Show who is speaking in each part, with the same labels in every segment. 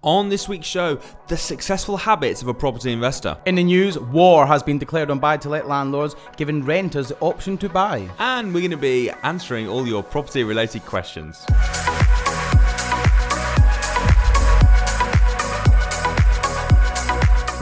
Speaker 1: On this week's show, the successful habits of a property investor.
Speaker 2: In the news, war has been declared on buy-to-let landlords, giving renters the option to buy.
Speaker 1: And we're going to be answering all your property-related questions.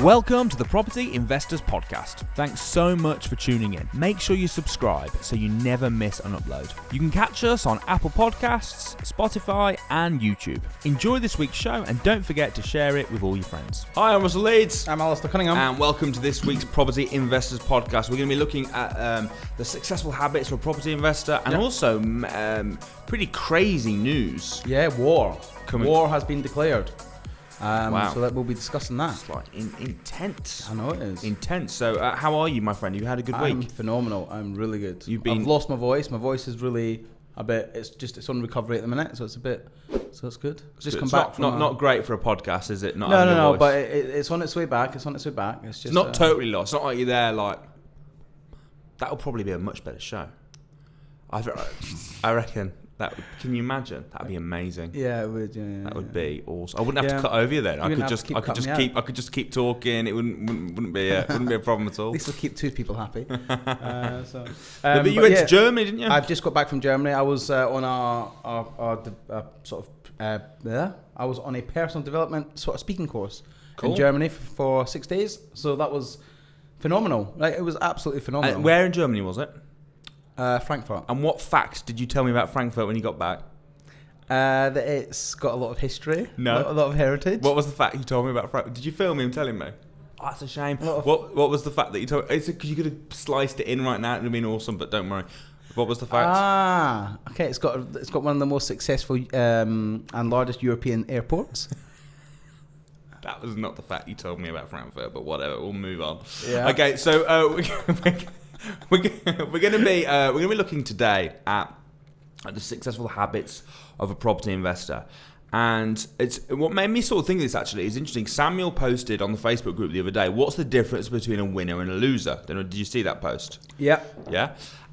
Speaker 1: Welcome to the Property Investors Podcast. Thanks so much for tuning in. Make sure you subscribe so you never miss an upload. You can catch us on Apple Podcasts, Spotify, and YouTube. Enjoy this week's show and don't forget to share it with all your friends. Hi, I'm Russell Leeds.
Speaker 2: I'm Alistair Cunningham.
Speaker 1: And welcome to this week's Property Investors Podcast. We're going to be looking at the successful habits of a property investor and also pretty crazy news.
Speaker 2: Yeah, war. War has been declared.
Speaker 1: Wow.
Speaker 2: So that we'll be discussing that.
Speaker 1: It's like intense.
Speaker 2: I know it is.
Speaker 1: Intense. So how are you, my friend? You had a good week?
Speaker 2: I'm phenomenal. I'm really good.
Speaker 1: I've
Speaker 2: lost my voice. My voice is really a bit, it's on recovery at the minute, so it's good. Just back from
Speaker 1: not great for a podcast, is it?
Speaker 2: No, but it's on its way back. It's just
Speaker 1: not totally lost. It's not like you're there like, that'll probably be a much better show. I reckon. Can you imagine? That'd be amazing.
Speaker 2: Yeah, it would. Yeah,
Speaker 1: that would be awesome. I wouldn't have to cut over you then. I could just keep talking. It wouldn't be a problem at all.
Speaker 2: At least we'll keep two people happy.
Speaker 1: But you went to Germany, didn't you?
Speaker 2: I've just got back from Germany. I was on I was on a personal development sort of speaking course in Germany for 6 days. So that was phenomenal. Like, it was absolutely phenomenal.
Speaker 1: Where in Germany was it?
Speaker 2: Frankfurt.
Speaker 1: And what facts did you tell me about Frankfurt when you got back?
Speaker 2: That it's got a lot of history.
Speaker 1: No.
Speaker 2: A lot of heritage.
Speaker 1: What was the fact you told me about Frankfurt? Did you film him telling me? Oh, that's a shame. What was the fact that you told me? It's because you could have sliced it in right now. It would have been awesome, but don't worry. What was the fact?
Speaker 2: Okay. It's got one of the most successful and largest European airports.
Speaker 1: That was not the fact you told me about Frankfurt, but whatever. We'll move on. Yeah. Okay, so we're going to be looking today at the successful habits of a property investor, and it's what made me sort of think of this actually is interesting. Samuel posted on the Facebook group the other day, what's the difference between a winner and a loser? Did you see that post?
Speaker 2: Yeah.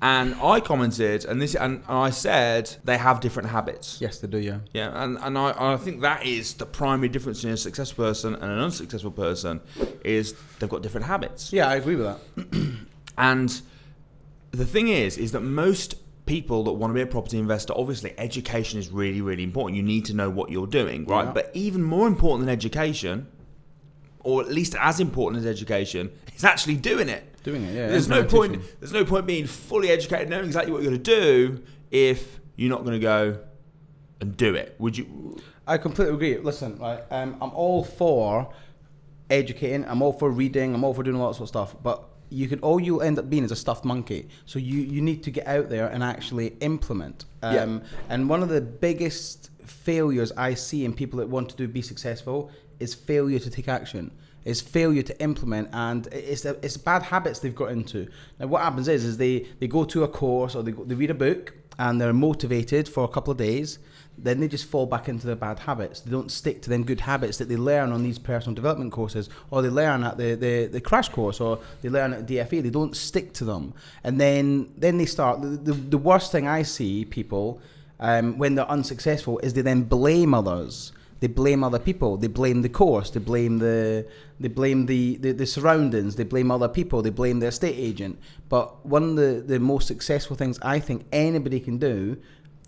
Speaker 1: And I commented, and I said they have different habits.
Speaker 2: Yes, they do.
Speaker 1: Yeah, and I think that is the primary difference between a successful person and an unsuccessful person is they've got different habits.
Speaker 2: Yeah, I agree with that.
Speaker 1: And the thing is that most people that want to be a property investor, obviously education is really, really important. You need to know what you're doing, right? Yeah. But even more important than education, or at least as important as education, is actually doing it.
Speaker 2: Yeah.
Speaker 1: There's no point being fully educated, knowing exactly what you're going to do if you're not going to go and do it. Would you?
Speaker 2: I completely agree. Listen, right, I'm all for educating. I'm all for reading. I'm all for doing lots of stuff. But all you end up being is a stuffed monkey. So you need to get out there and actually implement. And one of the biggest failures I see in people that want to be successful is failure to take action. It's failure to implement, and it's bad habits they've got into. Now what happens is they go to a course or they read a book and they're motivated for a couple of days. Then they just fall back into their bad habits. They don't stick to them good habits that they learn on these personal development courses, or they learn at the crash course, or they learn at DFA. They don't stick to them. And then they start, the worst thing I see people when they're unsuccessful is they then blame others. They blame other people. They blame the course. They blame the surroundings. They blame other people. They blame the estate agent. But one of the most successful things I think anybody can do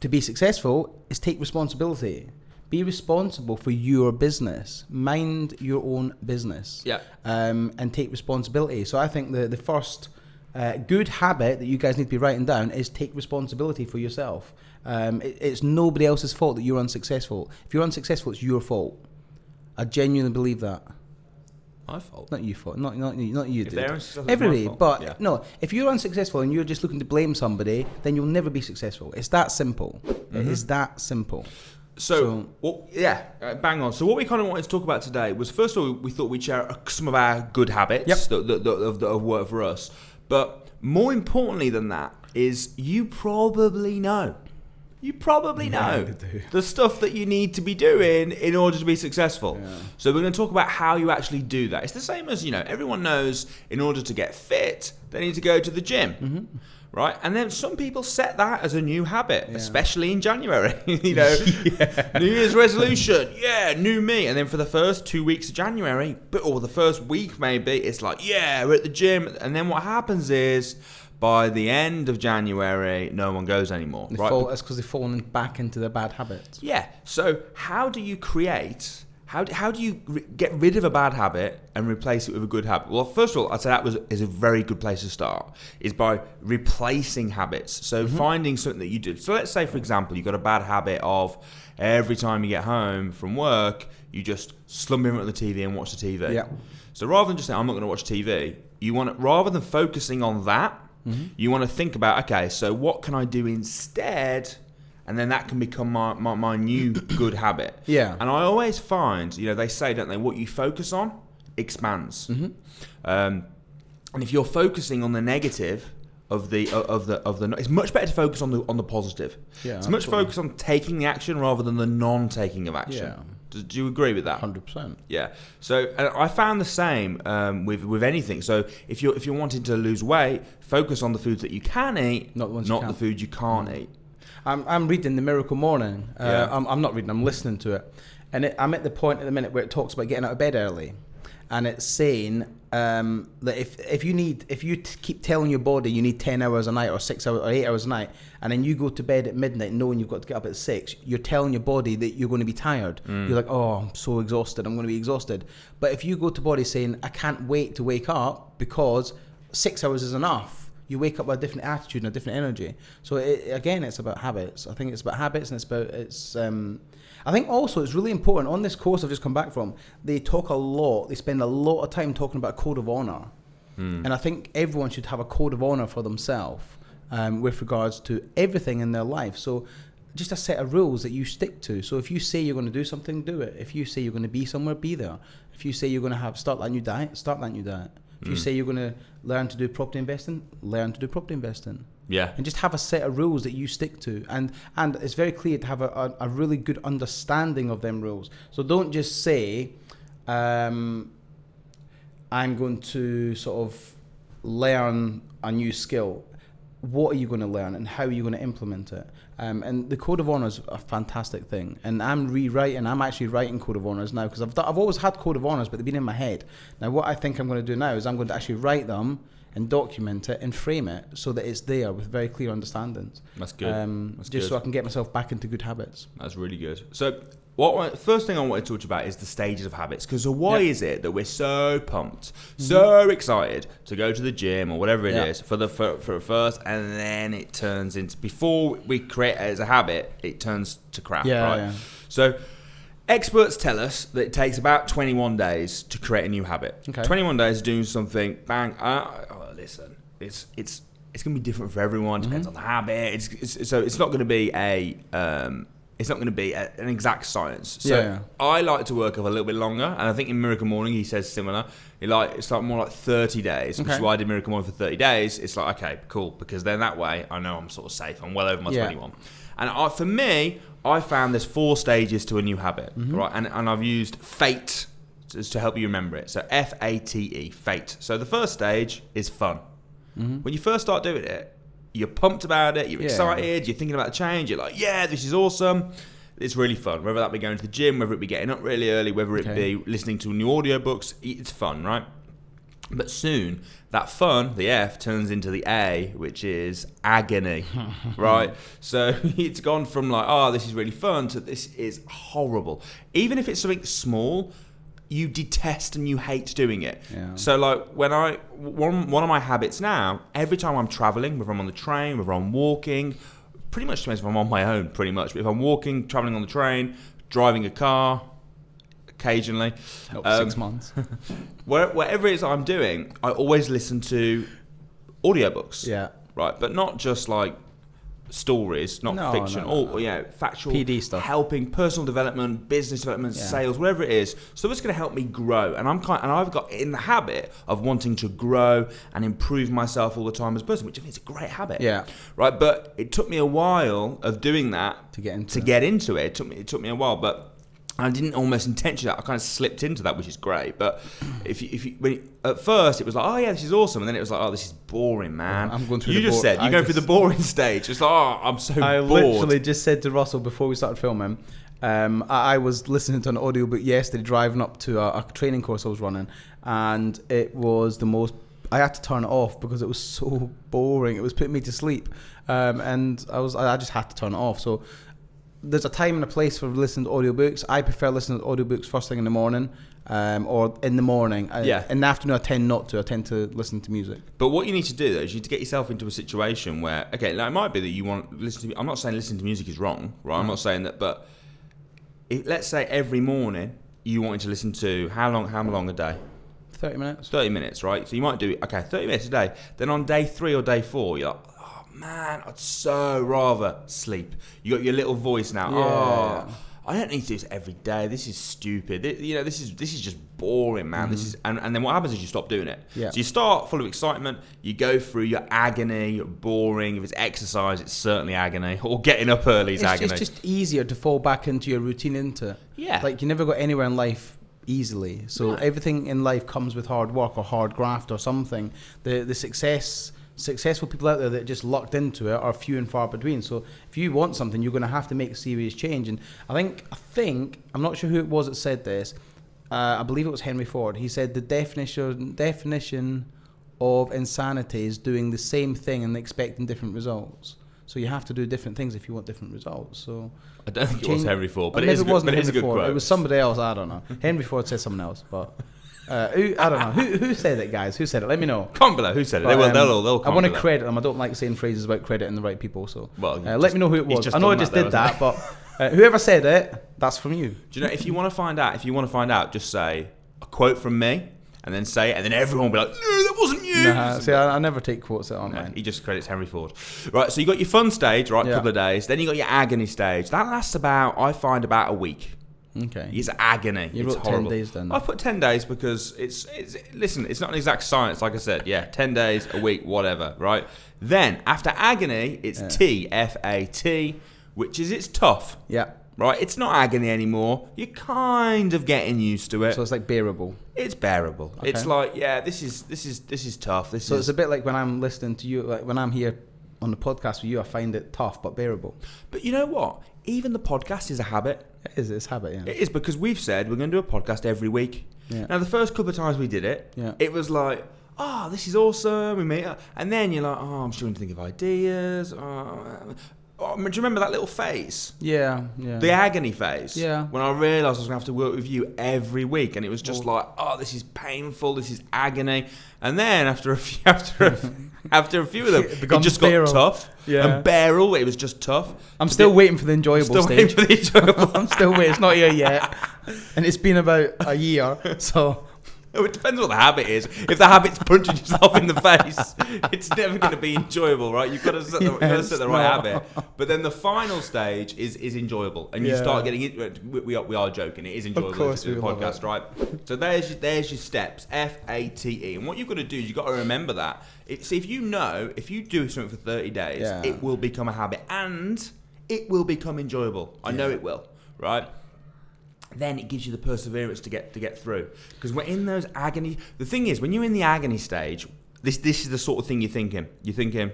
Speaker 2: to be successful is take responsibility. Be responsible for your business. Mind your own business.
Speaker 1: Yeah.
Speaker 2: And take responsibility. So I think the first good habit that you guys need to be writing down is take responsibility for yourself. It's nobody else's fault that you're unsuccessful. If you're unsuccessful, it's your fault. I genuinely believe that.
Speaker 1: My fault?
Speaker 2: Not your fault. Not you.
Speaker 1: If they're unsuccessful,
Speaker 2: everybody.
Speaker 1: it's my fault.
Speaker 2: But no, if you're unsuccessful and you're just looking to blame somebody, then you'll never be successful. It's that simple. Mm-hmm. It is that simple.
Speaker 1: Bang on. So what we kind of wanted to talk about today was, first of all, we thought we'd share some of our good habits that have worked for us. But more importantly than that is you probably know you probably know the stuff that you need to be doing in order to be successful. Yeah. So we're going to talk about how you actually do that. It's the same as, everyone knows in order to get fit, they need to go to the gym. Right? And then some people set that as a new habit, especially in January. New Year's resolution, new me. And then for the first 2 weeks of January, or the first week maybe, it's like, we're at the gym. And then what happens is, by the end of January, no one goes anymore.
Speaker 2: It's because they've fallen back into their bad habits.
Speaker 1: Yeah. So how do you create... How do you get rid of a bad habit and replace it with a good habit? Well, first of all, I'd say that is a very good place to start, is by replacing habits. So finding something that you do. So let's say, for example, you've got a bad habit of every time you get home from work, you just slump in front of the TV and watch the TV. Yeah. So rather than just saying, I'm not going to watch TV, rather than focusing on that, you want to think about, okay, so what can I do instead? And then that can become my new good habit. Yeah. And I always find, they say, don't they, what you focus on expands. And if you're focusing on the negative of the it's much better to focus on the positive. Yeah. It's much focus on taking the action rather than the non-taking of action. Yeah. Do you agree with that?
Speaker 2: 100%.
Speaker 1: Yeah. So I found the same with anything. So if you're wanting to lose weight, focus on the foods that you can eat, not the foods you can't eat.
Speaker 2: I'm reading The Miracle Morning. I'm not reading, I'm listening to it. And I'm at the point at the minute where it talks about getting out of bed early. And it's saying that if you keep telling your body you need 10 hours a night or 6 hours or 8 hours a night, and then you go to bed at midnight knowing you've got to get up at 6, you're telling your body that you're going to be tired. You're like, oh, I'm so exhausted, I'm going to be exhausted. But if you go to body saying, I can't wait to wake up because 6 hours is enough, you wake up with a different attitude and a different energy. So it's about habits. I think it's about habits, and I think also it's really important. On this course I've just come back from, they spend a lot of time talking about code of honor. And I think everyone should have a code of honor for themselves with regards to everything in their life. So just a set of rules that you stick to. So if you say you're going to do something, do it. If you say you're going to be somewhere, be there. If you say you're going to start that new diet, start that new diet. If you say you're going to learn to do property investing, learn to do property investing. Yeah. And just have a set of rules that you stick to. And it's very clear to have a really good understanding of them rules. So don't just say, I'm going to sort of learn a new skill. What are you going to learn and how are you going to implement it? And the Code of Honor is a fantastic thing. And I'm actually writing Code of Honors now, because I've always had Code of Honors, but they've been in my head. Now what I think I'm going to do now is I'm going to actually write them and document it and frame it so that it's there with very clear understandings. That's good. So I can get myself back into good habits.
Speaker 1: That's really good. So first thing I want to talk about is the stages of habits. Because why is it that we're so pumped, so excited to go to the gym or whatever it is for first, and then it turns into, before we create it as a habit, it turns to crap, right? Yeah. So experts tell us that it takes about 21 days to create a new habit. Okay. 21 days doing something, bang. Listen, it's going to be different for everyone. Depends on the habit. So it's not going to be an exact science. So I like to work off a little bit longer, and I think in Miracle Morning he says similar. It's like more like 30 days, which is why I did Miracle Morning for 30 days. It's like, okay, cool, because then that way I know I'm sort of safe. I'm well over my 21. And for me, I found there's 4 stages to a new habit, right? And I've used FATE to help you remember it. So FATE, FATE. So the first stage is fun. When you first start doing it, you're pumped about it, you're excited, you're thinking about the change, you're like, yeah, this is awesome. It's really fun. Whether that be going to the gym, whether it be getting up really early, whether it be listening to new audiobooks, it's fun, right? But soon, that fun, the F, turns into the A, which is agony, right? So it's gone from like, oh, this is really fun, to this is horrible. Even if it's something small, you detest and you hate doing it. Yeah. So like one of my habits now, every time I'm traveling, whether I'm on the train, whether I'm walking, pretty much depends if I'm on my own, pretty much. But if I'm walking, traveling on the train, driving a car, occasionally.
Speaker 2: 6 months.
Speaker 1: Whatever it is I'm doing, I always listen to audiobooks. Yeah. Right, but not just like stories, not fiction, or factual
Speaker 2: PD stuff,
Speaker 1: helping personal development, business development, sales, whatever it is. So it's going to help me grow, and I've got in the habit of wanting to grow and improve myself all the time as a person, which I think is a great habit.
Speaker 2: Yeah.
Speaker 1: Right, but it took me a while of doing that
Speaker 2: to get into
Speaker 1: it. It took me a while, but I didn't almost intentionally. I kind of slipped into that, which is great. But at first it was like, oh yeah, this is awesome, and then it was like, oh, this is boring, man.
Speaker 2: I'm going through.
Speaker 1: You just said you're going through the boring stage. It's like, oh, I'm so bored.
Speaker 2: I literally just said to Russell before we started filming. I was listening to an audiobook yesterday, driving up to a training course I was running, and it was the most. I had to turn it off because it was so boring. It was putting me to sleep, and I just had to turn it off. So. There's a time and a place for listening to audiobooks. I prefer listening to audiobooks first thing in the morning, or in the morning. In the afternoon, I tend not to. I tend to listen to music.
Speaker 1: But what you need to do, though, is you need to get yourself into a situation where, okay, now it might be that you want to listen to. I'm not saying listening to music is wrong, right? I'm not saying that, but let's say every morning you wanted to listen to how long a day?
Speaker 2: 30 minutes.
Speaker 1: 30 minutes, right? So you might do 30 minutes a day. Then on day 3 or day 4, you're like, man, I'd so rather sleep. You got your little voice now.
Speaker 2: Yeah.
Speaker 1: I don't need to do this every day. This is stupid. This is just boring, man. This is and then what happens is you stop doing it.
Speaker 2: Yeah.
Speaker 1: So you start full of excitement. You go through your agony, boring. If it's exercise, it's certainly agony. Or getting up early is agony.
Speaker 2: It's just easier to fall back into your routine, into.
Speaker 1: Yeah.
Speaker 2: Like you never got anywhere in life easily. So everything in life comes with hard work or hard graft or something. The successful people out there that just lucked into it are few and far between. So if you want something, you're going to have to make a serious change. And I think I'm not sure who it was that said this. I believe it was Henry Ford. He said the definition of insanity is doing the same thing and expecting different results. So you have to do different things if you want different results. So
Speaker 1: I don't think it was Henry Ford, but
Speaker 2: it wasn't
Speaker 1: a good
Speaker 2: Ford.
Speaker 1: quote.
Speaker 2: It was somebody else. I don't know. Henry Ford said something else, but. I don't know who said it, guys. Who said it? Let me know.
Speaker 1: Comment below who said it.
Speaker 2: But,
Speaker 1: they'll
Speaker 2: I want to credit them. I don't like saying phrases about crediting the right people. So let me know who it was. I know I just did that, but whoever said it, that's from you.
Speaker 1: Do you know if you want to find out, just say a quote from me, and then say it, and then everyone will be like, no, that wasn't you.
Speaker 2: Nah, see, I never take quotes that aren't mine.
Speaker 1: He just credits Henry Ford. Right, so you got your fun stage, right, a couple of days. Then you got your agony stage. That lasts about a week.
Speaker 2: Okay.
Speaker 1: It's agony.
Speaker 2: You
Speaker 1: it's
Speaker 2: wrote
Speaker 1: horrible.
Speaker 2: 10 days then.
Speaker 1: I put 10 days because it's not an exact science, like I said. Yeah, 10 days, a week, whatever, right? Then, after agony, it's T, F-A-T, which is it's tough.
Speaker 2: Yeah.
Speaker 1: Right? It's not agony anymore. You're kind of getting used to it.
Speaker 2: So it's like bearable.
Speaker 1: It's bearable. Okay. It's like, yeah, this is tough.
Speaker 2: It's a bit like when I'm listening to you, like when I'm here on the podcast with you, I find it tough but bearable.
Speaker 1: But you know what? Even the podcast is a habit.
Speaker 2: It's habit, yeah.
Speaker 1: It is, because we've said we're going to do a podcast every week.
Speaker 2: Yeah.
Speaker 1: Now, the first couple of times we did it, it was like, oh, this is awesome. We meet up. And then you're like, oh, I'm struggling to think of ideas. Do you remember that little phase?
Speaker 2: Yeah.
Speaker 1: The agony phase.
Speaker 2: Yeah.
Speaker 1: When I realised I was going to have to work with you every week, and it was just like, oh, this is painful. This is agony. And then after a few of them, it just got tough.
Speaker 2: Yeah.
Speaker 1: And bearable, it was just tough.
Speaker 2: I'm still waiting for the enjoyable stage. I'm still waiting. It's not here yet. And it's been about a year, so...
Speaker 1: It depends what the habit is. If the habit's punching yourself in the face, it's never going to be enjoyable, right? You've got to set the right habit. But then the final stage is enjoyable, and you start getting it. We are joking. It is enjoyable.
Speaker 2: Of course,
Speaker 1: the podcast, right? So there's your steps. F-A-T-E, and what you've got to do is you've got to remember that. See, if you do something for 30 days, it will become a habit, and it will become enjoyable. I know it will, right? Then it gives you the perseverance to get through. Because we're in those agony. The thing is, when you're in the agony stage, this is the sort of thing you're thinking. You're thinking,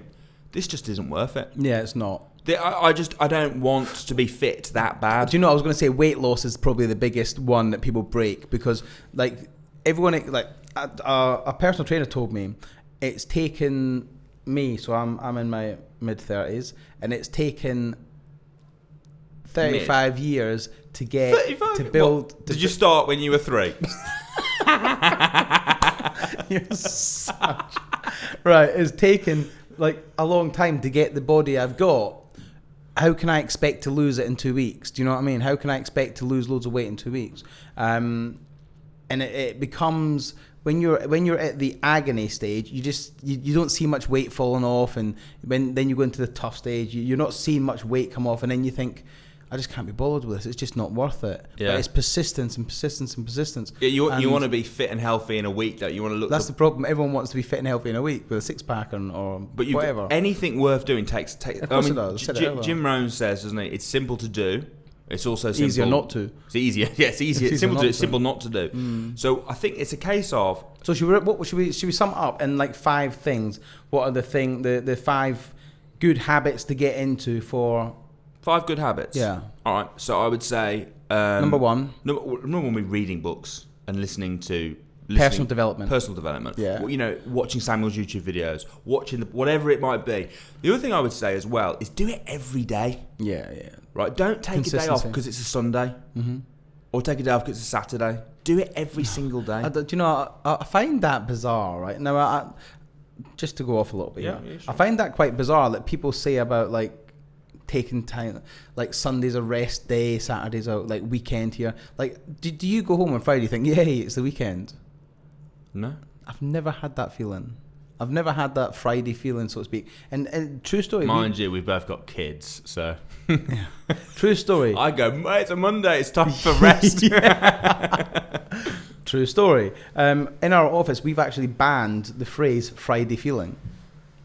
Speaker 1: this just isn't worth it.
Speaker 2: Yeah, it's not.
Speaker 1: I don't want to be fit that bad.
Speaker 2: Do you know? I was going to say weight loss is probably the biggest one that people break, because like everyone, like a personal trainer told me, it's taken me. So I'm in my mid-30s, and it's taken 35 years to get 35? To build.
Speaker 1: What? Did you start when you were 3?
Speaker 2: You're such... Right, it's taken like a long time to get the body I've got. How can I expect to lose it in 2 weeks? Do you know what I mean? How can I expect to lose loads of weight in 2 weeks? and it becomes when you're at the agony stage, you don't see much weight falling off, and then you go into the tough stage, you're not seeing much weight come off, and then you think, I just can't be bothered with this. It's just not worth it.
Speaker 1: Yeah.
Speaker 2: But it's persistence and persistence and persistence.
Speaker 1: Yeah, you want to be fit and healthy in a week. That you want to look.
Speaker 2: That's the problem. Everyone wants to be fit and healthy in a week with a six pack or whatever.
Speaker 1: Anything worth doing takes.
Speaker 2: Of course it does.
Speaker 1: Jim Rohn says, doesn't it? It's simple to do. It's also simple.
Speaker 2: Easier not to.
Speaker 1: It's easier. Yeah, it's easier. It's simple to do. It's simple not to do. So I think it's a case of.
Speaker 2: So should we sum it up in like 5 things? What are the 5 good habits to get into for?
Speaker 1: 5 good habits.
Speaker 2: Yeah.
Speaker 1: All right. So I would say
Speaker 2: number 1.
Speaker 1: Number 1 would be reading books and listening to
Speaker 2: personal development.
Speaker 1: Personal development.
Speaker 2: Yeah.
Speaker 1: Well, watching Samuel's YouTube videos, watching whatever it might be. The other thing I would say as well is do it every day.
Speaker 2: Yeah.
Speaker 1: Right. Don't take a day off because it's a Sunday, or take a day off because it's a Saturday. Do it every single day.
Speaker 2: I find that bizarre. Right now, just to go off a little bit.
Speaker 1: Yeah, sure.
Speaker 2: I find that quite bizarre that people say about like taking time, like Sunday's a rest day, Saturday's a like weekend here. Like, do you go home on Friday think, yay, it's the weekend?
Speaker 1: No,
Speaker 2: I've never had that feeling. I've never had that Friday feeling, so to speak. And true story.
Speaker 1: Mind you, we've both got kids, so.
Speaker 2: True story.
Speaker 1: I go, mate, it's a Monday, it's time for rest.
Speaker 2: True story. In our office, we've actually banned the phrase Friday feeling.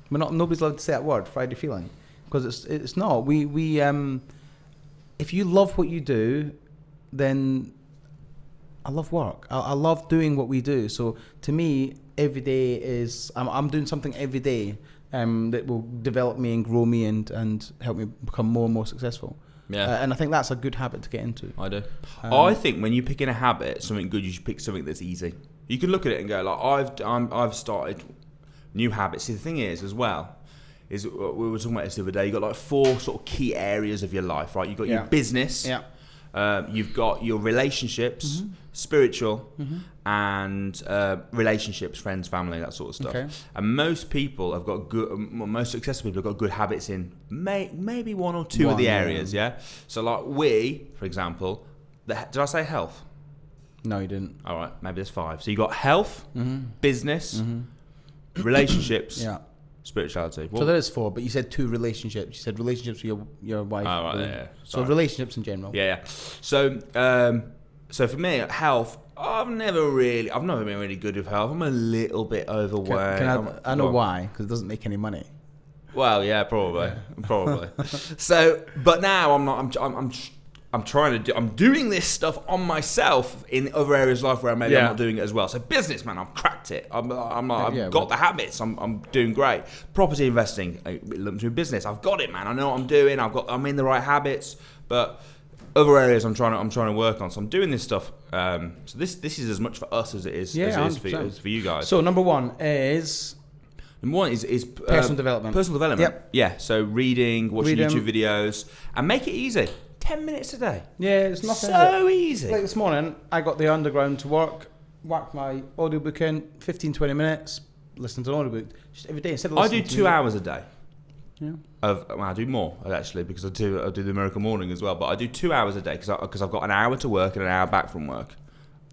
Speaker 2: Nobody's allowed to say that word, Friday feeling. Because it's not. We if you love what you do, then I love work. I love doing what we do. So to me, every day is I'm doing something every day that will develop me and grow me and help me become more and more successful.
Speaker 1: Yeah.
Speaker 2: And I think that's a good habit to get into.
Speaker 1: I do. I think when you pick in a habit, something good, you should pick something that's easy. You can look at it and go, like, I've started new habits. See, the thing is, as well, is we were talking about this the other day. You've got like 4 sort of key areas of your life, right? You've got your business.
Speaker 2: Yeah.
Speaker 1: You've got your relationships, spiritual, and relationships, friends, family, that sort of stuff.
Speaker 2: Okay.
Speaker 1: And most people have got most successful people have got good habits in maybe 1 or 2 of the areas, yeah? So like we, for example, did I say health?
Speaker 2: No, you didn't.
Speaker 1: All right, maybe there's 5. So you got health, business, relationships, spirituality.
Speaker 2: So there is 4, but you said 2 relationships. You said relationships with your wife.
Speaker 1: Oh, right, yeah.
Speaker 2: So relationships in general.
Speaker 1: Yeah. So for me, health, I've never been really good with health. I'm a little bit overweight.
Speaker 2: I know why, because it doesn't make any money.
Speaker 1: Well, yeah, probably. So, but now I'm not. I'm doing this stuff on myself in other areas of life where maybe I'm not doing it as well. So business, man, I've cracked it. I've got the habits. I'm doing great. Property investing, lumps with business. I've got it, man. I know what I'm doing. I'm in the right habits. But other areas I'm trying to work on. So I'm doing this stuff. So this is as much for us as it is for you guys.
Speaker 2: So number 1 is.
Speaker 1: Number 1 is
Speaker 2: personal development.
Speaker 1: Personal development.
Speaker 2: Yep.
Speaker 1: Yeah. So watching YouTube videos, and make it easy. 10 minutes a day.
Speaker 2: Yeah, it's nothing.
Speaker 1: So easy.
Speaker 2: Like this morning, I got the underground to work, whacked my audiobook in, 15-20 minutes, listen to an audiobook just every day. Instead of
Speaker 1: I do 2 hours a day.
Speaker 2: Yeah.
Speaker 1: I do more actually because I do the Miracle Morning as well. But I do 2 hours a day because I've got an hour to work and an hour back from work.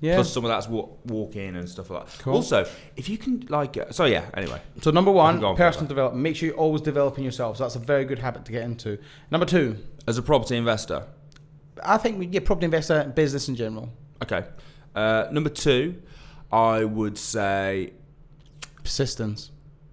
Speaker 1: Yeah. Plus some of that's walk in and stuff like that.
Speaker 2: Cool.
Speaker 1: Also, if you can anyway.
Speaker 2: So number 1, personal development. Make sure you're always developing yourself. So that's a very good habit to get into. Number 2.
Speaker 1: As a property investor.
Speaker 2: I think property investor, business in general.
Speaker 1: Okay. Number 2, I would say
Speaker 2: persistence.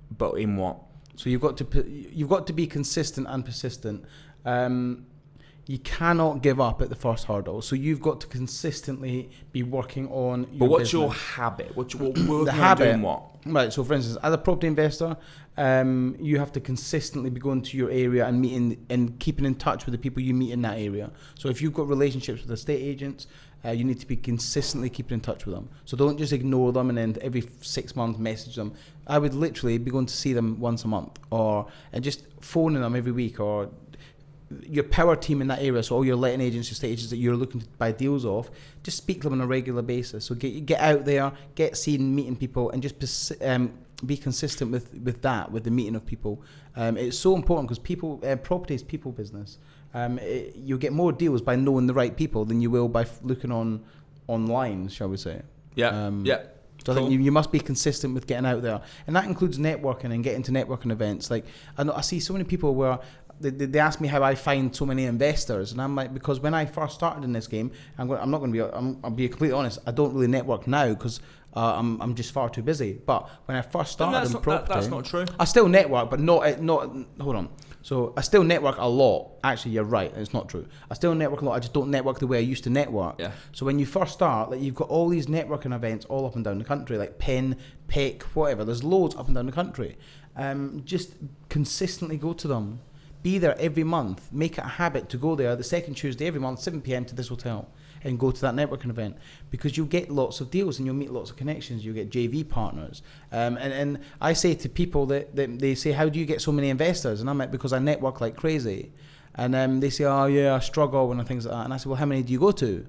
Speaker 1: But in what?
Speaker 2: So you've got to be consistent and persistent. You cannot give up at the first hurdle. So you've got to consistently be working on your
Speaker 1: But what's
Speaker 2: business.
Speaker 1: your habit?
Speaker 2: The habit.
Speaker 1: Doing what?
Speaker 2: Right. So for instance, as a property investor, you have to consistently be going to your area and meeting and keeping in touch with the people you meet in that area. So if you've got relationships with estate agents, you need to be consistently keeping in touch with them. So don't just ignore them and then every 6 months message them. I would literally be going to see them once a month and just phoning them every week, or your power team in that area, so all your letting agents, estate agents that you're looking to buy deals off, just speak to them on a regular basis. So get out there, get seen, meeting people, and just be consistent with the meeting of people. It's so important because property is people business. You'll get more deals by knowing the right people than you will by looking online, shall we say.
Speaker 1: Yeah.
Speaker 2: So I think you must be consistent with getting out there, and that includes networking and getting to networking events. Like I see so many people where they ask me how I find so many investors, and I'm like, because when I first started in this game, I'll be completely honest. I don't really network now because I'm just far too busy. But when I first started in property,
Speaker 1: that's not true.
Speaker 2: I still network, but not. Hold on. So I still network a lot. Actually, you're right. It's not true. I still network a lot. I just don't network the way I used to network.
Speaker 1: Yeah.
Speaker 2: So when you first start, like, you've got all these networking events all up and down the country, like PIN, PIC, whatever. There's loads up and down the country. Just consistently go to them. Be there every month. Make it a habit to go there the second Tuesday every month, 7 p.m. to this hotel, and go to that networking event, because you'll get lots of deals and you'll meet lots of connections. You'll get JV partners. And I say to people that they say, how do you get so many investors? And I'm like, because I network like crazy. And they say, oh yeah, I struggle and things like that. And I say, well, how many do you go to?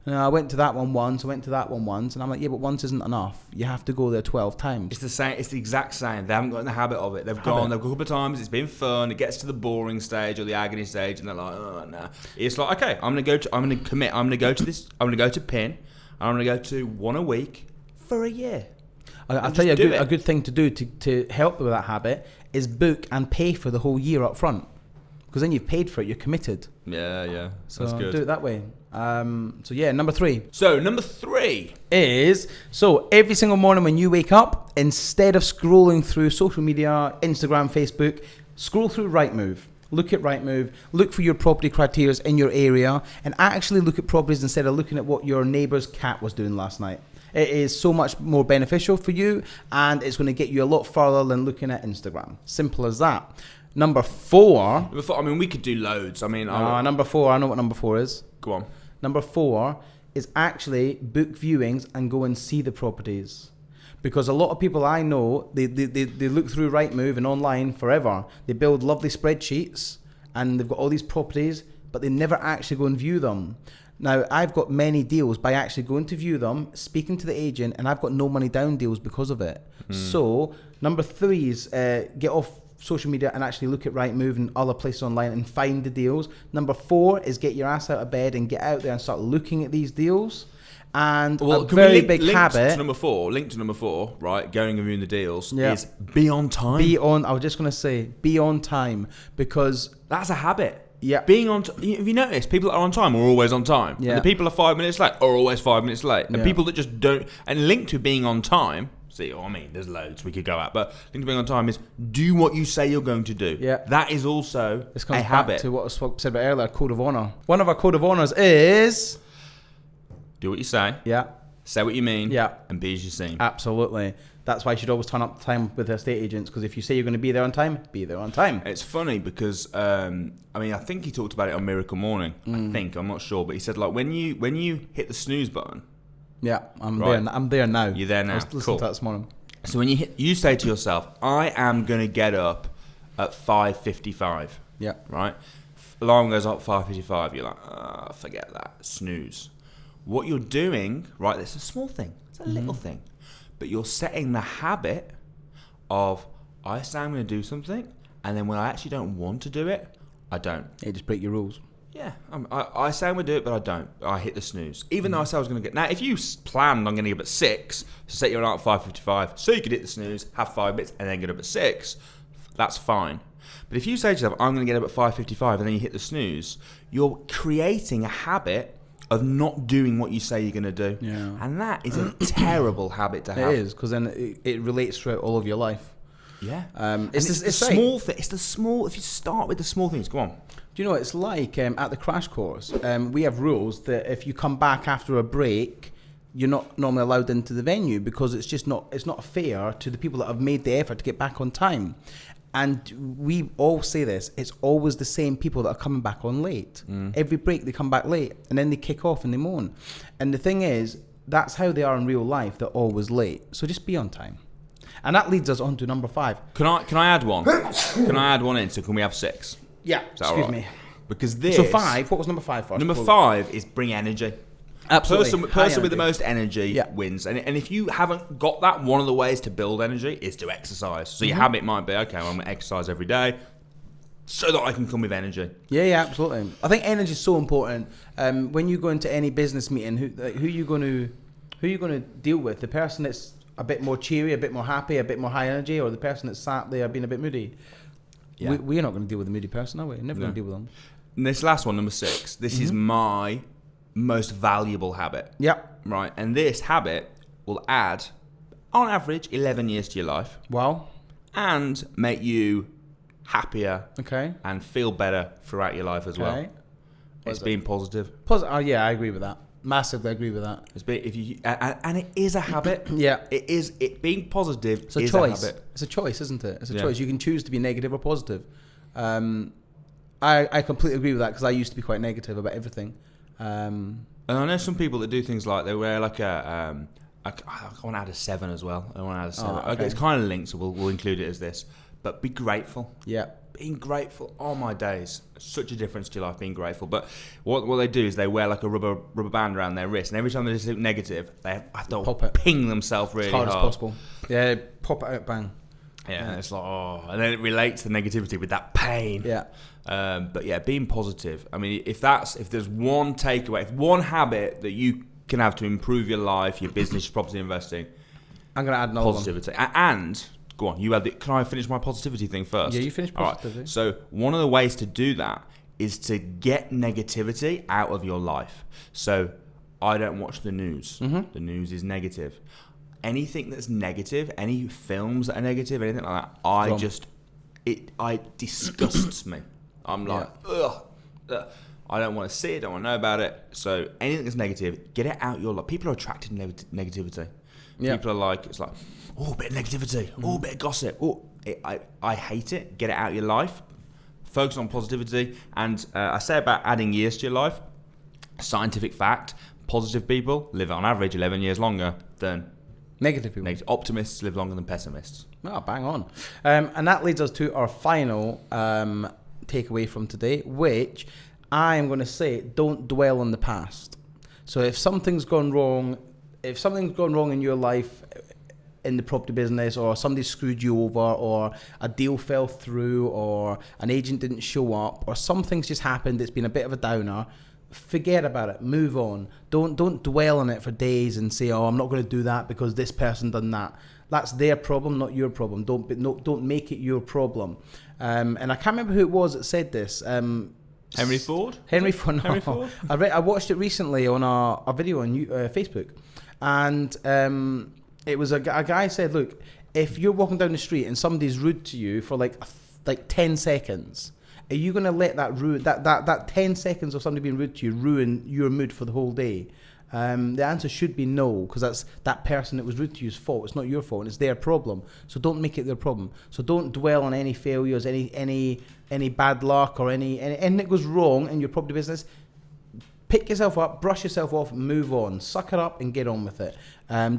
Speaker 2: And I went to that one once, I went to that one once, and I'm like, yeah, but once isn't enough. You have to go there 12 times.
Speaker 1: It's the same. It's the exact same. They haven't got in the habit of it. They've gone a couple of times. It's been fun. It gets to the boring stage or the agony stage, and they're like, oh no. It's like, okay, I'm gonna commit. I'm gonna go to this. I'm gonna go to PIN. I'm gonna go to one a week for a year.
Speaker 2: I'll tell you a good thing to do to help with that habit is book and pay for the whole year up front, because then you've paid for it. You're committed.
Speaker 1: Yeah.
Speaker 2: So
Speaker 1: that's good.
Speaker 2: Do it that way. Number 3.
Speaker 1: So number 3
Speaker 2: is, every single morning when you wake up, instead of scrolling through social media, Instagram, Facebook, scroll through Rightmove. Look at Rightmove, look for your property criteria in your area, and actually look at properties instead of looking at what your neighbour's cat was doing last night. It is so much more beneficial for you, and it's going to get you a lot further than looking at Instagram. Simple as that. Number 4.
Speaker 1: I mean, we could do loads. I mean,
Speaker 2: number 4. I know what number 4 is.
Speaker 1: Go on.
Speaker 2: Number 4 is actually book viewings and go and see the properties. Because a lot of people I know, they look through Rightmove and online forever. They build lovely spreadsheets and they've got all these properties, but they never actually go and view them. Now, I've got many deals by actually going to view them, speaking to the agent, and I've got no money down deals because of it. So, number 3 is get off social media and actually look at Rightmove and other places online and find the deals. Number 4 is get your ass out of bed and get out there and start looking at these deals. And a very big habit.
Speaker 1: Link to number 4, right? Going and viewing the deals is be on time.
Speaker 2: I was just going to say, be on time, because
Speaker 1: that's a habit.
Speaker 2: Yeah.
Speaker 1: Being on have you noticed people that are on time are always on time?
Speaker 2: Yeah.
Speaker 1: And the people are 5 minutes late are always 5 minutes late. And people that just don't, and linked to being on time, there's loads we could go at, but linked to being on time is do what you say you're going to do.
Speaker 2: Yeah.
Speaker 1: That is also
Speaker 2: this comes
Speaker 1: a
Speaker 2: back
Speaker 1: habit.
Speaker 2: to what I said about earlier, code of honour. One of our code of honours is
Speaker 1: do what you say.
Speaker 2: Yeah.
Speaker 1: Say what you mean.
Speaker 2: Yeah.
Speaker 1: And be as you seem.
Speaker 2: Absolutely. That's why you should always turn up time with estate agents, because if you say you're going to be there on time, be there on time.
Speaker 1: It's funny because I think he talked about it on Miracle Morning. I'm not sure, but he said like when you hit the snooze button.
Speaker 2: Yeah, I'm there now.
Speaker 1: You're there now.
Speaker 2: I was listening to that this morning.
Speaker 1: So when you say to yourself, I am going to get up at 5:55.
Speaker 2: Yeah.
Speaker 1: Right? Alarm goes up 5:55. You're like, forget that. Snooze. What you're doing, right, it's a small thing. It's a little thing. But you're setting the habit of, I say I'm going to do something, and then when I actually don't want to do it, I don't.
Speaker 2: You just break your rules.
Speaker 1: Yeah, I say I'm going to do it, but I don't. I hit the snooze. Even though I say I was going to get... Now, if you planned on getting up at 6, set your alarm at 5:55, so you could hit the snooze, have 5 minutes, and then get up at 6, that's fine. But if you say to yourself, I'm going to get up at 5:55, and then you hit the snooze, you're creating a habit of not doing what you say you're going to do.
Speaker 2: Yeah.
Speaker 1: And that is a terrible habit to have.
Speaker 2: It is, because then it relates throughout all of your life.
Speaker 1: Yeah.
Speaker 2: It's
Speaker 1: the small thing. It's the small... If you start with the small things, go on.
Speaker 2: Do you know, it's like at the crash course, we have rules that if you come back after a break, you're not normally allowed into the venue, because it's not fair to the people that have made the effort to get back on time. And we all say this, it's always the same people that are coming back on late. Every break they come back late, and then they kick off and they moan. And the thing is, that's how they are in real life. They're always late. So just be on time. And that leads us on to number 5.
Speaker 1: Can I add one? Can I add one in? So can we have 6?
Speaker 2: Yeah, excuse me.
Speaker 1: Because this...
Speaker 2: So 5, what was number 5 for us?
Speaker 1: Number 5 is bring energy.
Speaker 2: Absolutely.
Speaker 1: Person with the most energy wins. And if you haven't got that, one of the ways to build energy is to exercise. So your habit might be, okay, well, I'm going to exercise every day so that I can come with energy.
Speaker 2: Yeah, absolutely. I think energy is so important. When you go into any business meeting, who are you going Who are you going to deal with? The person that's a bit more cheery, a bit more happy, a bit more high energy, or the person that's sat there being a bit moody? Yeah. We're not going to deal with the moody person, are we? Never going to deal with them.
Speaker 1: And this last one, number 6. This is my most valuable habit.
Speaker 2: Yep.
Speaker 1: Right. And this habit will add, on average, 11 years to your life.
Speaker 2: Wow.
Speaker 1: And make you happier.
Speaker 2: Okay.
Speaker 1: And feel better throughout your life as well. It's being positive.
Speaker 2: Oh, yeah, I agree with that. Massively agree with that.
Speaker 1: And it is a habit.
Speaker 2: Yeah.
Speaker 1: It is. Being positive
Speaker 2: it's a
Speaker 1: is
Speaker 2: choice.
Speaker 1: a habit.
Speaker 2: It's a choice, isn't it? It's a choice. You can choose to be negative or positive. I completely agree with that because I used to be quite negative about everything.
Speaker 1: And I know some people that do things like they wear like I want to add a 7 as well. I want to add a 7. Okay. It's kind of linked, so we'll include it as this. But be grateful.
Speaker 2: Yeah.
Speaker 1: Being grateful. Oh my days. Such a difference to your life being grateful. But what they do is they wear like a rubber band around their wrist, and every time they do something negative, they have to ping themselves really hard.
Speaker 2: As possible. Yeah, pop it out, bang.
Speaker 1: Yeah, and it's like, oh, and then it relates the negativity with that pain.
Speaker 2: Yeah.
Speaker 1: But yeah, being positive. I mean, if there's one takeaway, if one habit that you can have to improve your life, your business, property investing,
Speaker 2: I'm going to add another
Speaker 1: positivity. And go on, you had can I finish my positivity thing first?
Speaker 2: Yeah, you finish positivity.
Speaker 1: Right. So one of the ways to do that is to get negativity out of your life. So I don't watch the news. The news is negative. Anything that's negative, any films that are negative, anything like that, it disgusts me. I'm like, ugh. I don't want to see it, don't want to know about it. So anything that's negative, get it out your life. People are attracted to negativity. Yeah. People are like, it's like, oh, a bit of negativity, oh, a bit of gossip. Oh, I hate it. Get it out of your life. Focus on positivity. And I say about adding years to your life, scientific fact, positive people live on average 11 years longer than
Speaker 2: negative people.
Speaker 1: Optimists live longer than pessimists.
Speaker 2: Oh, bang on. And that leads us to our final takeaway from today, which I am going to say, don't dwell on the past. So if something's gone wrong in your life, in the property business, or somebody screwed you over, or a deal fell through, or an agent didn't show up, or something's just happened that's been a bit of a downer, forget about it, move on. Don't dwell on it for days and say, oh, I'm not going to do that because this person done that. That's their problem, not your problem. Don't make it your problem. And I can't remember who it was that said this.
Speaker 1: Henry Ford?
Speaker 2: Henry Ford. No. Henry Ford? I watched it recently on a video on Facebook, and it was a guy said, look, if you're walking down the street and somebody's rude to you for like 10 seconds, are you going to let that 10 seconds of somebody being rude to you ruin your mood for the whole day? The answer should be no, because that's that person that was rude to you's fault. It's not your fault, and it's their problem. So don't make it their problem. So don't dwell on any failures, any bad luck, or anything that goes wrong in your property business. Pick yourself up, brush yourself off, move on, suck it up, and get on with it.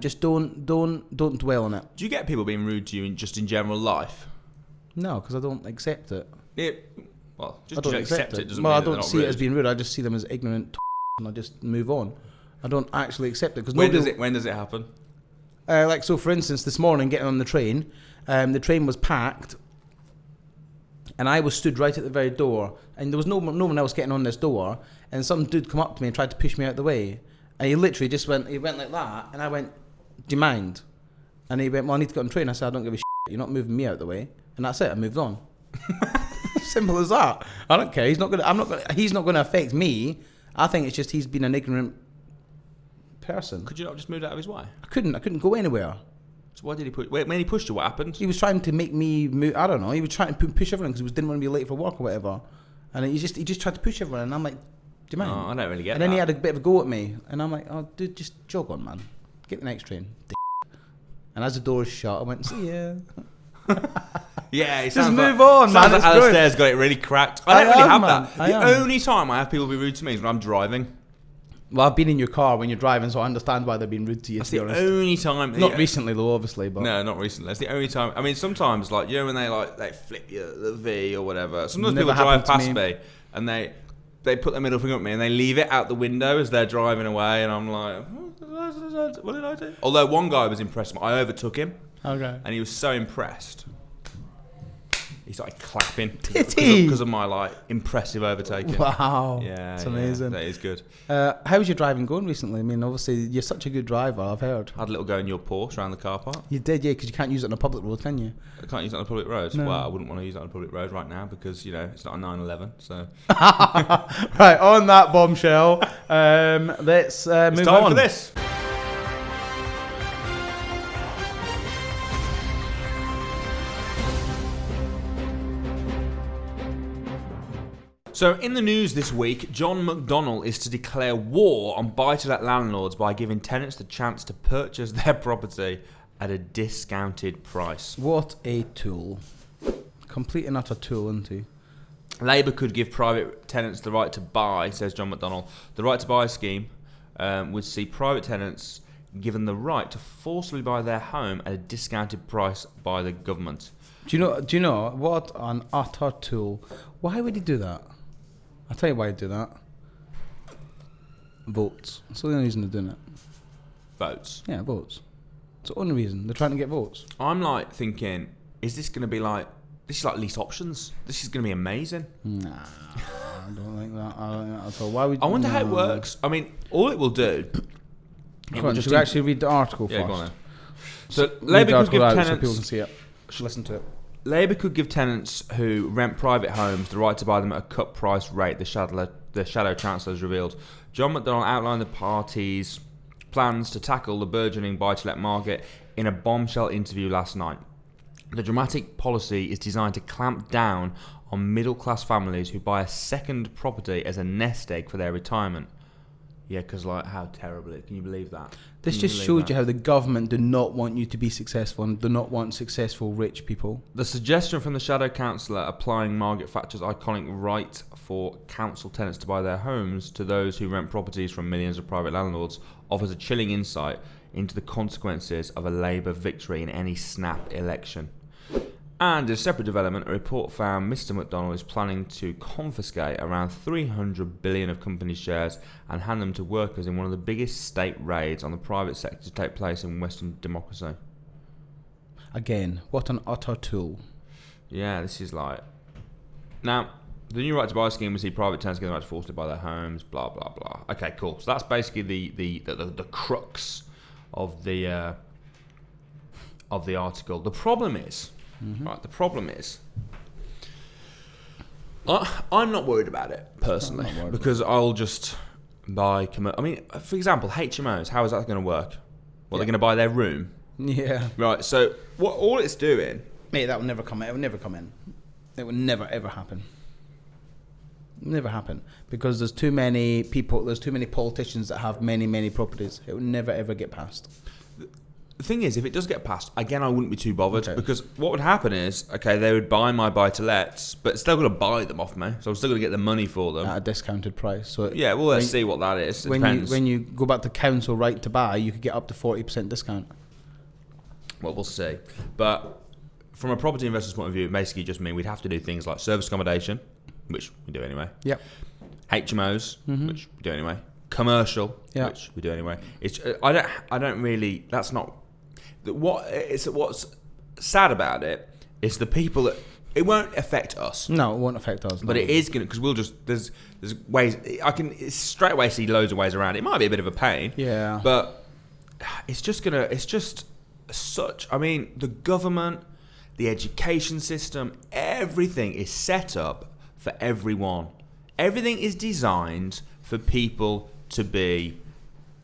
Speaker 2: Just don't dwell on it.
Speaker 1: Do you get people being rude to you in general life?
Speaker 2: No, because I don't accept it.
Speaker 1: Well, just I don't accept it doesn't
Speaker 2: mean
Speaker 1: I
Speaker 2: don't
Speaker 1: not
Speaker 2: see
Speaker 1: rude.
Speaker 2: it as being rude. I just see them as ignorant, and I just move on. I don't actually accept it because
Speaker 1: when does it happen?
Speaker 2: So, for instance, this morning getting on the train was packed, and I was stood right at the very door, and there was no one else getting on this door, and some dude come up to me and tried to push me out the way, and he literally just went like that, and I went, do you mind? And he went, well, I need to get on the train. I said, I don't give a shit. You're not moving me out the way, and that's it. I moved on. Simple as that. I don't care. He's not gonna affect me. I think it's just he's been an ignorant person.
Speaker 1: Could you not just move out of his way?
Speaker 2: I couldn't go anywhere.
Speaker 1: So why did he push? When he pushed you, what happened?
Speaker 2: He was trying to make me move. I don't know. He was trying to push everyone because he didn't want to be late for work or whatever. And he just tried to push everyone. And I'm like, do you mind?
Speaker 1: Oh, I don't really get
Speaker 2: and
Speaker 1: that.
Speaker 2: And then he had a bit of a go at me. And I'm like, oh, dude, just jog on, man. Get the next train. And as the door was shut, I went, see ya.
Speaker 1: Yeah,
Speaker 2: just move on, man.
Speaker 1: Like Alistair's got it really cracked. I don't really have that. The only time I have people be rude to me is when I'm driving.
Speaker 2: Well, I've been in your car when you're driving, so I understand why they're being rude to you.
Speaker 1: That's the only time.
Speaker 2: Not recently, though, obviously. But
Speaker 1: no, not recently. That's the only time. I mean, sometimes, like, you know, when they flip you the V or whatever. Sometimes people drive past me and they put their middle finger at me and they leave it out the window as they're driving away, and I'm like, what did I do? Although one guy was impressed. I overtook him.
Speaker 2: Okay.
Speaker 1: And he was so impressed. he started clapping
Speaker 2: he?
Speaker 1: because of my like impressive overtaking.
Speaker 2: Wow.
Speaker 1: Yeah,
Speaker 2: it's amazing.
Speaker 1: That is good.
Speaker 2: How's your driving going recently? I mean, obviously you're such a good driver. I've heard.
Speaker 1: I had a little go in your Porsche around the car park.
Speaker 2: You did, yeah, because you can't use it on a public road, can you?
Speaker 1: I can't use it on a public road.
Speaker 2: No.
Speaker 1: Well, I wouldn't want to use it on a public road right now because it's not a 911. So
Speaker 2: right, on that bombshell, let's move on.
Speaker 1: It's time for this. So in the news this week, John McDonnell is to declare war on buy-to-let landlords by giving tenants the chance to purchase their property at a discounted price.
Speaker 2: What a tool. Complete and utter tool, isn't he?
Speaker 1: Labour could give private tenants the right to buy, says John McDonnell. The right to buy scheme would see private tenants given the right to forcibly buy their home at a discounted price by the government.
Speaker 2: Do you know what an utter tool? Why would he do that? I'll tell you why he'd do that. Votes. That's the only reason they're doing it.
Speaker 1: Votes?
Speaker 2: Yeah, votes. It's the only reason. They're trying to get votes.
Speaker 1: I'm like thinking, is this going to be like, this is like lease options? This is going to be amazing.
Speaker 2: Nah, I don't think that. I don't think that at all. Why would?
Speaker 1: I wonder how it works. I mean, all it will do.
Speaker 2: Should we actually read the article first?
Speaker 1: Yeah, go on then. So Labour could give tenants.
Speaker 2: So people can see it. Listen to it.
Speaker 1: Labour could give tenants who rent private homes the right to buy them at a cut price rate, the Shadow Chancellor has revealed. John McDonnell outlined the party's plans to tackle the burgeoning buy-to-let market in a bombshell interview last night. The dramatic policy is designed to clamp down on middle-class families who buy a second property as a nest egg for their retirement. Yeah, because like, how terrible can you believe that?
Speaker 2: This just showed you how the government do not want you to be successful and do not want successful rich people.
Speaker 1: The suggestion from the Shadow Chancellor applying Margaret Thatcher's iconic right for council tenants to buy their homes to those who rent properties from millions of private landlords offers a chilling insight into the consequences of a Labour victory in any snap election. And in a separate development, a report found Mr. McDonnell is planning to confiscate around 300 billion of company shares and hand them to workers in one of the biggest state raids on the private sector to take place in Western democracy.
Speaker 2: Again, what an utter tool.
Speaker 1: Yeah, this is like... Now, the new right to buy scheme will see private tenants getting the right to force to buy their homes, blah, blah, blah. Okay, cool. So that's basically the crux of the article. The problem is... Right, the problem is, I'm not worried about it personally because I'll just buy. I mean, for example, HMOs. How is that going to work? Well, they're going to buy their room.
Speaker 2: Yeah.
Speaker 1: Right. So what? All it's doing,
Speaker 2: mate, that will never come in. It will never come in. It will never ever happen. Never happen because there's too many people. There's too many politicians that have many properties. It will never ever get passed.
Speaker 1: The thing is, if it does get passed, again, I wouldn't be too bothered because what would happen is, okay, they would buy my buy-to-lets, but still going to buy them off me, so I'm still going to get the money for them
Speaker 2: at a discounted price. So
Speaker 1: yeah, well, let's see what that is.
Speaker 2: When you go back to council right to buy, you could get up to 40% discount.
Speaker 1: Well, we'll see. But from a property investor's point of view, it basically just means we'd have to do things like service accommodation, which we do anyway.
Speaker 2: Yep.
Speaker 1: HMOs, which we do anyway. Commercial, which we do anyway. It's I don't really. That's not. What's sad about it is the people that it won't affect us.
Speaker 2: No, it won't affect us.
Speaker 1: But it is gonna because we'll just there's ways I can straight away see loads of ways around it. It might be a bit of a pain.
Speaker 2: Yeah.
Speaker 1: But it's just such. I mean, the government, the education system, everything is set up for everyone. Everything is designed for people to be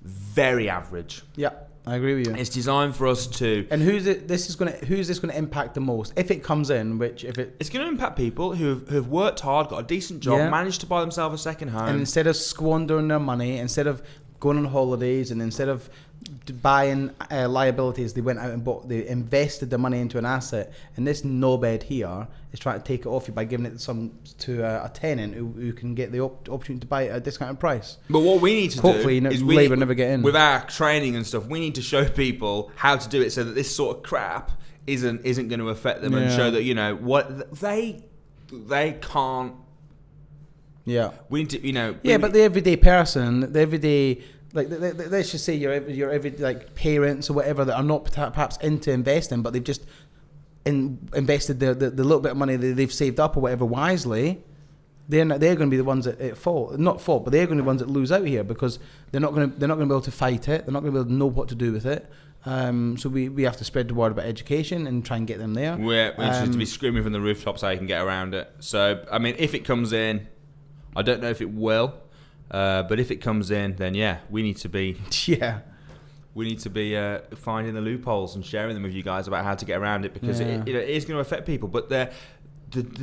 Speaker 1: very average.
Speaker 2: Yeah. I agree with you.
Speaker 1: It's designed for us to.
Speaker 2: And who's this going to impact the most if it comes in? It's
Speaker 1: going to impact people who've worked hard, got a decent job, managed to buy themselves a second home,
Speaker 2: and instead of squandering their money, instead of going on holidays, and instead of buying liabilities, they went out and they invested their money into an asset. And this knobhead here is trying to take it off you by giving it to a tenant who can get the opportunity to buy it at a discounted price.
Speaker 1: But what we need to
Speaker 2: hopefully
Speaker 1: do is
Speaker 2: Labour never get in.
Speaker 1: With our training and stuff, we need to show people how to do it so that this sort of crap isn't going to affect them, and show that what they can't.
Speaker 2: Yeah.
Speaker 1: We need to
Speaker 2: but the everyday person, the everyday. Like let's just say your every like parents or whatever that are not perhaps into investing, but they've just invested the little bit of money that they've saved up or whatever wisely, they're going to be the ones that not fault, but they're going to be the ones that lose out here because they're not going to be able to fight it. They're not going to be able to know what to do with it. So we have to spread the word about education and try and get them there.
Speaker 1: We're interested to be screaming from the rooftops how you can get around it. So, I mean, if it comes in, I don't know if it will, but if it comes in, then yeah, we need to be finding the loopholes and sharing them with you guys about how to get around it because it is going to affect people. But the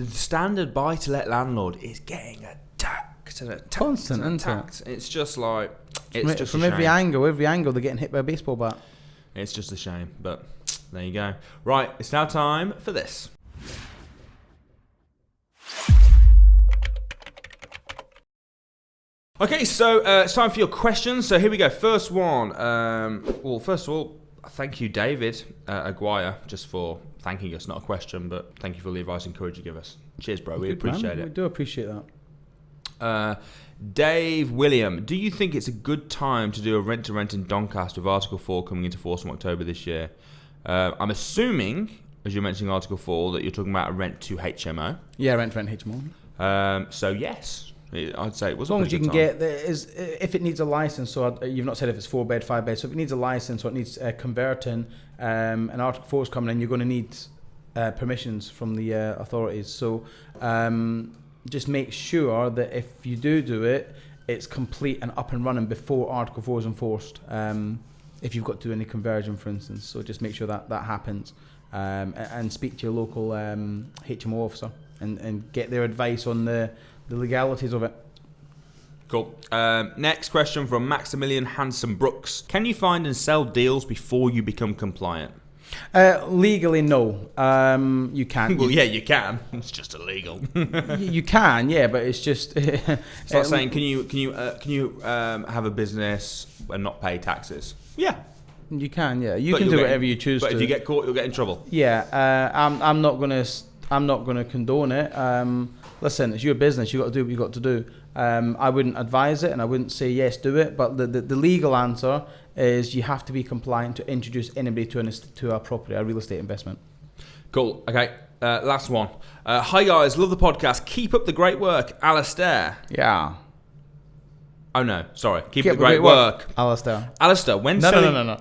Speaker 1: standard buy-to-let landlord is getting attacked and attacked.
Speaker 2: Constant,
Speaker 1: and
Speaker 2: attacked.
Speaker 1: It's just like
Speaker 2: from every angle they're getting hit by a baseball bat.
Speaker 1: It's just a shame, but there you go. Right, it's now time for this. Okay, so it's time for your questions. So here we go. First one. First of all, thank you, David Aguirre, just for thanking us. Not a question, but thank you for the advice and courage you give us. Cheers, bro. We appreciate it.
Speaker 2: We do appreciate that.
Speaker 1: Dave William, do you think it's a good time to do a rent-to-rent in Doncaster with Article 4 coming into force from October this year? I'm assuming, as you're mentioning Article 4, that you're talking about a rent to HMO.
Speaker 2: Yeah, rent-to-rent HMO.
Speaker 1: So yes, I'd say it was.
Speaker 2: As long as you can get if it needs a license. So you've not said if it's 4 bed, 5 bed. So if it needs a license or it needs converting, and Article 4 is coming in, you're going to need permissions from the authorities. So. Just make sure that if you do it, it's complete and up and running before Article 4 is enforced. If you've got to do any conversion, for instance, so just make sure that happens, and speak to your local HMO officer and get their advice on the legalities of it.
Speaker 1: Cool. Next question from Maximilian Hanson Brooks: can you find and sell deals before you become compliant?
Speaker 2: Legally, no. You can't.
Speaker 1: Well, yeah, you can. It's just illegal.
Speaker 2: You can, yeah, but it's just.
Speaker 1: It's like saying, can you have a business and not pay taxes? Yeah,
Speaker 2: you can. Yeah, you can do whatever you choose.
Speaker 1: But if you get caught, you'll get in trouble.
Speaker 2: Yeah, I'm not gonna condone it. Listen, it's your business. You got to do what you got to do. I wouldn't advise it, and I wouldn't say yes, do it. But the legal answer is you have to be compliant to introduce anybody to a property, a real estate investment.
Speaker 1: Cool. Okay. Last one. Hi guys, love the podcast. Keep up the great work, Alistair.
Speaker 2: Yeah.
Speaker 1: Oh no, sorry. Keep up the great work,
Speaker 2: Alistair.
Speaker 1: Alistair. When
Speaker 2: No.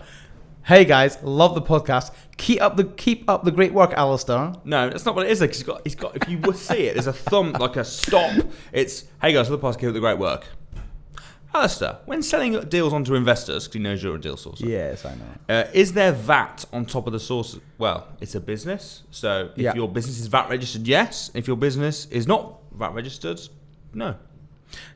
Speaker 2: Hey guys, love the podcast. Keep up the great work, Alistair.
Speaker 1: No, that's not what it is. He's got. If you would see it, there's a thumb, like a stop. It's hey guys, love the podcast. Keep up the great work. Alistair, when selling deals onto investors, because he knows you're a deal sourcer.
Speaker 2: Yes, I know.
Speaker 1: Is there VAT on top of the source? Well, it's a business, so if your business is VAT registered, yes. If your business is not VAT registered, no.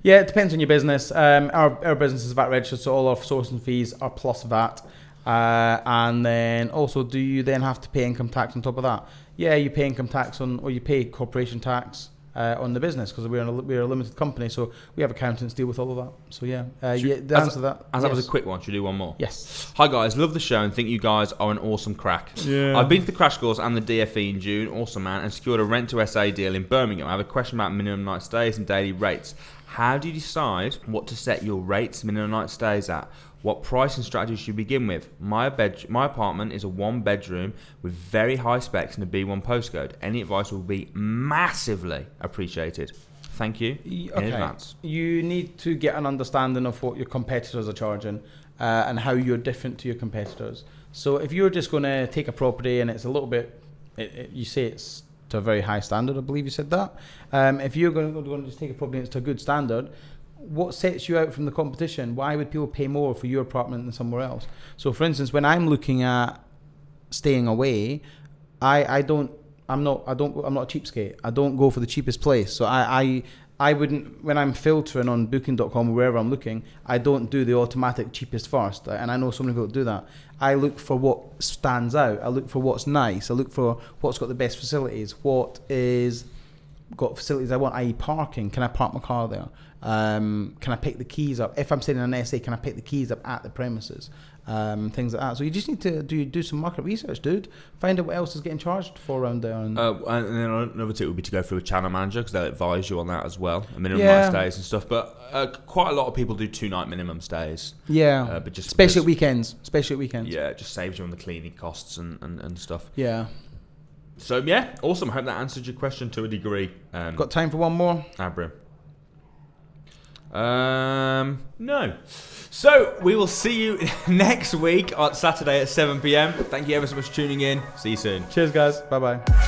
Speaker 2: Yeah, it depends on your business. Our business is VAT registered, so all our sourcing fees are plus VAT. And then also, do you then have to pay income tax on top of that? Yeah, you pay income tax or you pay corporation tax on the business because we're a limited company, so we have accountants deal with all of that. So yeah, the answer to that.
Speaker 1: That was a quick one. Should we do one more?
Speaker 2: Yes.
Speaker 1: Hi guys, love the show and think you guys are an awesome crack.
Speaker 2: Yeah.
Speaker 1: I've been to the Crash Course and the DFE in June, awesome man, and secured a rent to SA deal in Birmingham. I have a question about minimum night stays and daily rates. How do you decide what to set your rates, minimum night stays at? What pricing strategy should you begin with? My apartment is a 1-bedroom with very high specs and a B1 postcode. Any advice will be massively appreciated. Thank you in advance.
Speaker 2: You need to get an understanding of what your competitors are charging and how you're different to your competitors. So if you're just going to take a property and it's a little bit, you say it's to a very high standard, I believe you said that. If you're going to just take a property and it's to a good standard, what sets you out from the competition? Why would people pay more for your apartment than somewhere else? So, for instance, when I'm looking at staying away, I'm not a cheapskate. I don't go for the cheapest place. So I wouldn't, when I'm filtering on Booking.com or wherever I'm looking, I don't do the automatic cheapest first. And I know so many people do that. I look for what stands out. I look for what's nice. I look for what's got the best facilities. What is got facilities I want, i.e. parking. Can I park my car there? Can I pick the keys up? If I'm staying in an SA, can I pick the keys up at the premises? Things like that. So you just need to do some market research, dude. Find out what else is getting charged for around there. And
Speaker 1: then another tip would be to go through a channel manager because they'll advise you on that as well. Minimum night stays and stuff. But quite a lot of people do 2-night minimum stays.
Speaker 2: Yeah.
Speaker 1: But just
Speaker 2: especially at weekends. Yeah,
Speaker 1: it just saves you on the cleaning costs and stuff.
Speaker 2: Yeah.
Speaker 1: So yeah, awesome. I hope that answered your question to a degree.
Speaker 2: Got time for one more?
Speaker 1: Abram. No. So we will see you next week on Saturday at 7 p.m. Thank you ever so much for tuning in. See you soon.
Speaker 2: Cheers, guys. Bye bye.